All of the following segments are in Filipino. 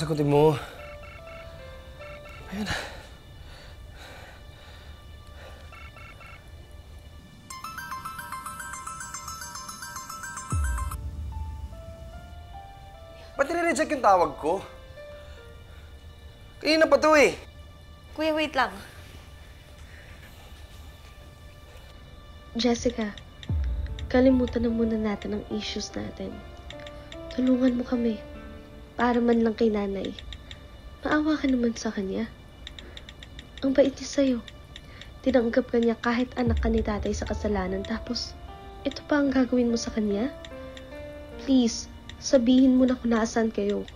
sagutin mo. Ayun na. Ba't nire-reject yung tawag ko? Kanina pa to eh. Kuya, wait lang. Jessica, kalimutan na muna natin ang issues natin. Tulungan mo kami. Para man lang kay nanay. Maawa ka naman sa kanya. Ang bait niya sa'yo. Tinanggap ka niya kahit anak ka ni tatay sa kasalanan. Tapos, ito pa ang gagawin mo sa kanya? Please, sabihin mo na kung nasaan kayo.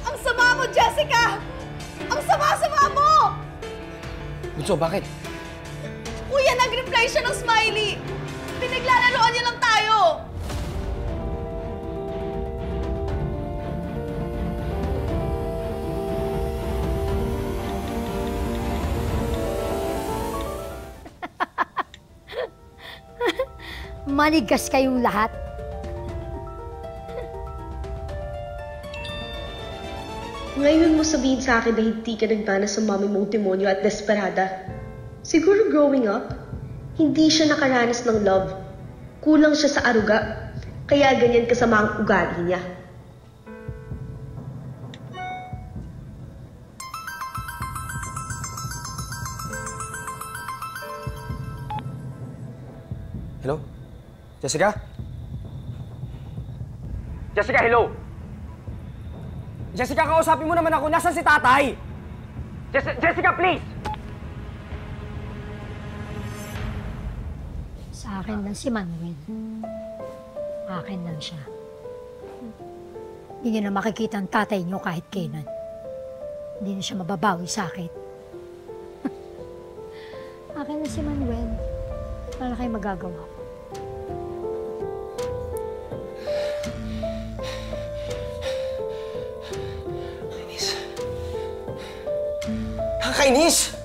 Ang sama mo, Jessica! Ang sama-sama mo! Bunso, bakit? Kuya, nag-reply siya ng smiley! Pinaglalaroan niya lang tayo! Manigas kayong lahat. Ngayon mo sabihin sa akin na hindi ka nagmana sa mami mong demonyo at desperada. Siguro growing up, hindi siya nakaranas ng love. Kulang siya sa aruga. Kaya ganyan kasama ang ugali niya. Hello? Jessica? Jessica, hello! Jessica, kausapin mo naman ako. Nasaan si tatay? Jessica, please! Sa akin lang si Manuel. Akin lang siya. Hindi niyo na makikita ang tatay niyo kahit kailan. Hindi na siya mababawi sa akin. Akin lang si Manuel. Wala kayo magagawa ko. Nakakainis!